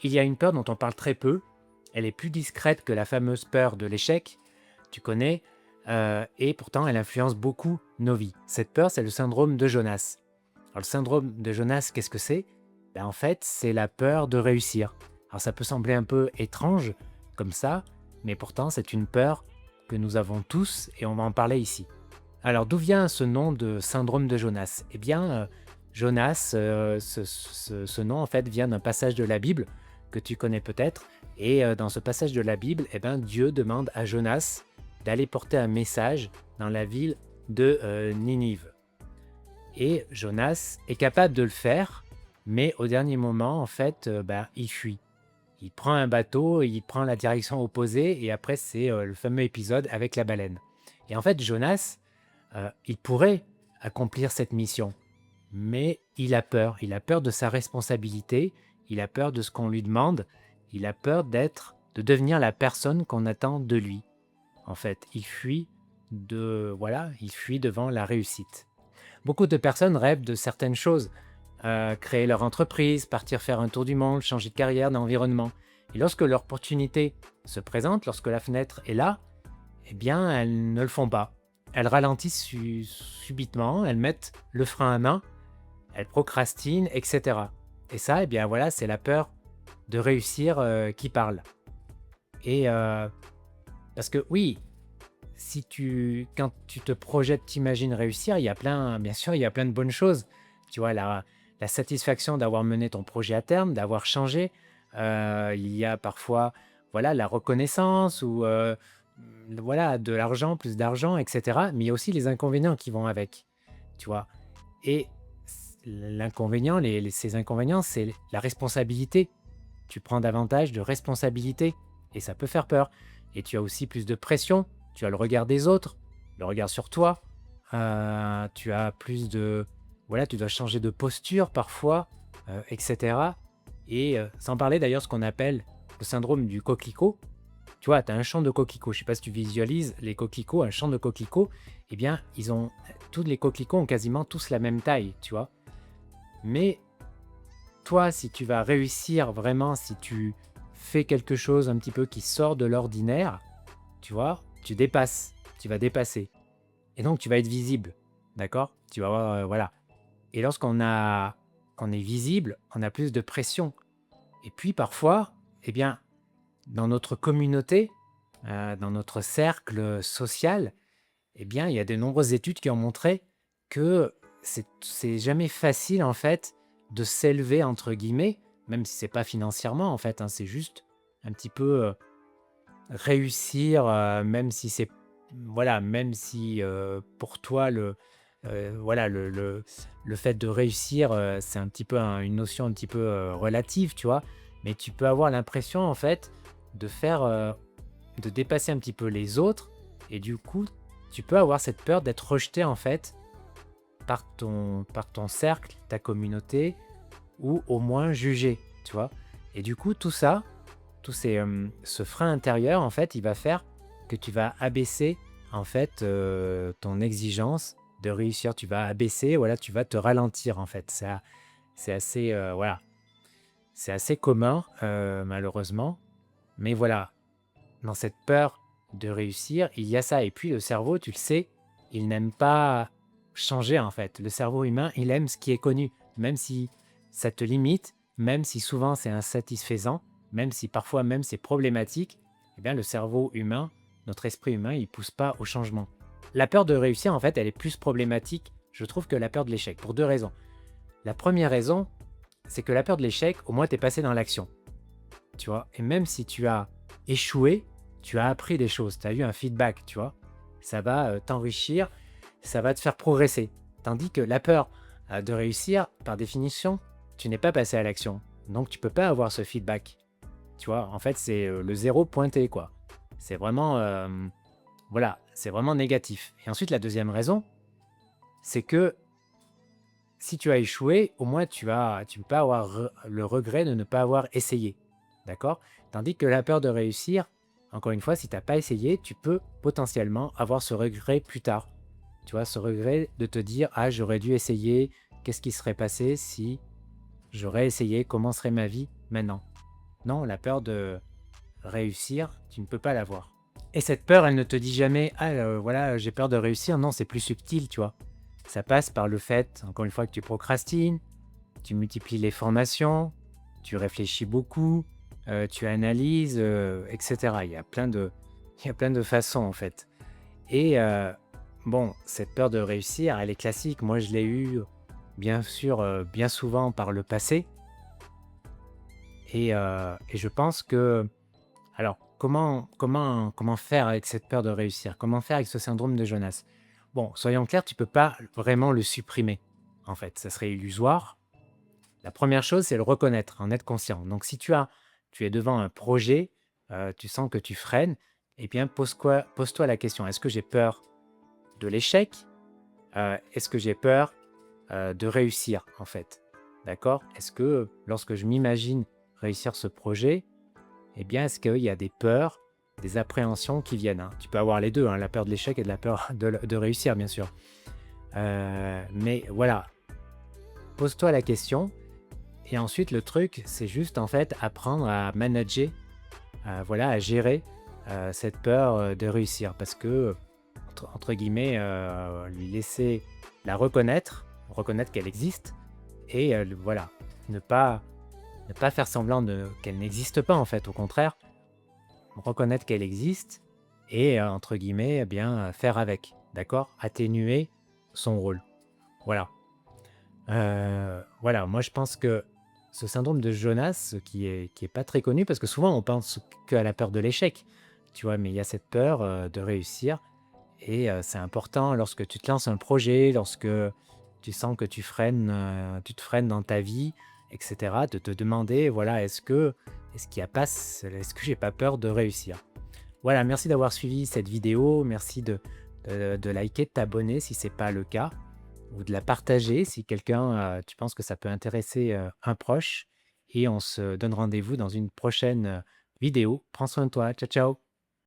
il y a une peur dont on parle très peu. Elle est plus discrète que la fameuse peur de l'échec, tu connais, et pourtant elle influence beaucoup nos vies. Cette peur, c'est le syndrome de Jonas. Alors le syndrome de Jonas, qu'est-ce que c'est? Ben, en fait, c'est la peur de réussir. Alors ça peut sembler un peu étrange comme ça, mais pourtant c'est une peur que nous avons tous et on va en parler ici. Alors d'où vient ce nom de syndrome de Jonas? Eh bien, Jonas, ce nom en fait vient d'un passage de la Bible que tu connais peut-être. Et dans ce passage de la Bible, eh ben, Dieu demande à Jonas d'aller porter un message dans la ville de Ninive. Et Jonas est capable de le faire, mais au dernier moment, en fait, bah, il fuit. Il prend un bateau, il prend la direction opposée, et après, c'est le fameux épisode avec la baleine. Et en fait, Jonas, il pourrait accomplir cette mission, mais il a peur. Il a peur de sa responsabilité, il a peur de ce qu'on lui demande, il a peur de devenir la personne qu'on attend de lui. En fait, il fuit devant la réussite. Beaucoup de personnes rêvent de certaines choses, créer leur entreprise, partir faire un tour du monde, changer de carrière, d'environnement. Et lorsque l'opportunité se présente, lorsque la fenêtre est là, eh bien, elles ne le font pas. Elles ralentissent subitement, elles mettent le frein à main, elles procrastinent, etc. Et ça, eh bien voilà, c'est la peur de réussir qui parle. Et parce que oui, quand tu te projettes, t'imagines réussir, il y a plein, bien sûr, il y a plein de bonnes choses. Tu vois, la satisfaction d'avoir mené ton projet à terme, d'avoir changé. Il y a parfois, voilà, la reconnaissance ou voilà, de l'argent, plus d'argent, etc. Mais il y a aussi les inconvénients qui vont avec, tu vois. Et l'inconvénient, ces inconvénients, c'est la responsabilité. Tu prends davantage de responsabilités et ça peut faire peur. Et tu as aussi plus de pression, tu as le regard des autres, le regard sur toi, tu as plus de... Voilà, tu dois changer de posture parfois, etc. Et sans parler d'ailleurs ce qu'on appelle le syndrome du coquelicot. Tu vois, tu as un champ de coquelicots, je ne sais pas si tu visualises les coquelicots, un champ de coquelicots, eh bien, tous les coquelicots ont quasiment tous la même taille, tu vois. Mais toi, si tu vas réussir vraiment, si tu fais quelque chose un petit peu qui sort de l'ordinaire, tu vois, tu vas dépasser. Et donc, tu vas être visible, d'accord? Tu vas avoir, voilà. Et quand on est visible, on a plus de pression. Et puis, parfois, eh bien, dans notre communauté, dans notre cercle social, eh bien, il y a de nombreuses études qui ont montré que c'est jamais facile, en fait, de «s'élever» entre guillemets, même si c'est pas financièrement, en fait, hein, c'est juste un petit peu, réussir, même si c'est voilà, même si, pour toi voilà, le fait de réussir, c'est un petit peu une notion un petit peu, relative, tu vois? Mais tu peux avoir l'impression, en fait, de faire, de dépasser un petit peu les autres et du coup, tu peux avoir cette peur d'être rejeté, en fait, par ton cercle, ta communauté ou au moins jugé, tu vois? Et du coup, tout ça, ce frein intérieur, en fait, il va faire que tu vas abaisser, en fait, ton exigence de réussir. Tu vas abaisser, voilà, tu vas te ralentir, en fait. C'est assez, voilà, c'est assez commun, malheureusement. Mais voilà, dans cette peur de réussir, il y a ça. Et puis le cerveau, tu le sais, il n'aime pas changer, en fait. Le cerveau humain, il aime ce qui est connu, même si ça te limite, même si souvent c'est insatisfaisant, même si parfois même c'est problématique, eh bien le cerveau humain, notre esprit humain, il pousse pas au changement. La peur de réussir, en fait, elle est plus problématique, je trouve, que la peur de l'échec, pour deux raisons. La première raison, c'est que la peur de l'échec, au moins, tu es passé dans l'action, tu vois. Et même si tu as échoué, tu as appris des choses, tu as eu un feedback, tu vois. Ça va t'enrichir, ça va te faire progresser. Tandis que la peur de réussir, par définition, tu n'es pas passé à l'action. Donc tu peux pas avoir ce feedback. Tu vois, en fait, c'est le zéro pointé, quoi. C'est vraiment, voilà, c'est vraiment négatif. Et ensuite, la deuxième raison, c'est que si tu as échoué, au moins tu peux pas avoir le regret de ne pas avoir essayé. D'accord? Tandis que la peur de réussir, encore une fois, si tu n'as pas essayé, tu peux potentiellement avoir ce regret plus tard. Tu vois, ce regret de te dire: «Ah, j'aurais dû essayer. Qu'est-ce qui serait passé si j'aurais essayé? Comment serait ma vie maintenant?» Non, la peur de réussir, tu ne peux pas l'avoir. Et cette peur, elle ne te dit jamais: «Ah, voilà, j'ai peur de réussir». Non, c'est plus subtil, tu vois? Ça passe par le fait, encore une fois, que tu procrastines, tu multiplies les formations, tu réfléchis beaucoup, tu analyses, et cetera. Il y a plein de façons, en fait. Et bon, cette peur de réussir, elle est classique. Moi, je l'ai eue, bien sûr, bien souvent par le passé. Et je pense que alors comment faire avec cette peur de réussir? Comment faire avec ce syndrome de Jonas? Bon, soyons clairs, tu peux pas vraiment le supprimer, en fait, ça serait illusoire. La première chose, c'est le reconnaître, en être conscient. Donc si tu es devant un projet, tu sens que tu freines, eh bien pose-toi la question: «Est-ce que j'ai peur de l'échec? Est-ce que j'ai peur, de réussir, en fait?» D'accord? Est-ce que lorsque je m'imagine réussir ce projet, eh bien, est-ce qu'il y a des peurs, des appréhensions qui viennent, hein? Tu peux avoir les 2, hein, la peur de l'échec et de la peur de réussir, bien sûr. Mais voilà, pose-toi la question et ensuite le truc, c'est juste, en fait, apprendre à manager, voilà, à gérer, cette peur, de réussir. Parce que, entre guillemets, lui laisser la reconnaître qu'elle existe et voilà, ne pas ne pas faire semblant de qu'elle n'existe pas, en fait. Au contraire, reconnaître qu'elle existe et entre guillemets, eh bien, faire avec, d'accord? Atténuer son rôle. Voilà. Voilà, moi je pense que ce syndrome de Jonas, qui est pas très connu parce que souvent on pense qu'à la peur de l'échec, tu vois? Mais il y a cette peur, de réussir et c'est important lorsque tu te lances un projet, lorsque tu sens que tu te freines dans ta vie et cetera, de te demander, voilà: «Est-ce qu'il y a pas ce est-ce que j'ai pas peur de réussir?» Voilà, merci d'avoir suivi cette vidéo. Merci de liker, de t'abonner si ce n'est pas le cas, ou de la partager si quelqu'un, tu penses que ça peut intéresser un proche. Et on se donne rendez-vous dans une prochaine vidéo. Prends soin de toi. Ciao, ciao.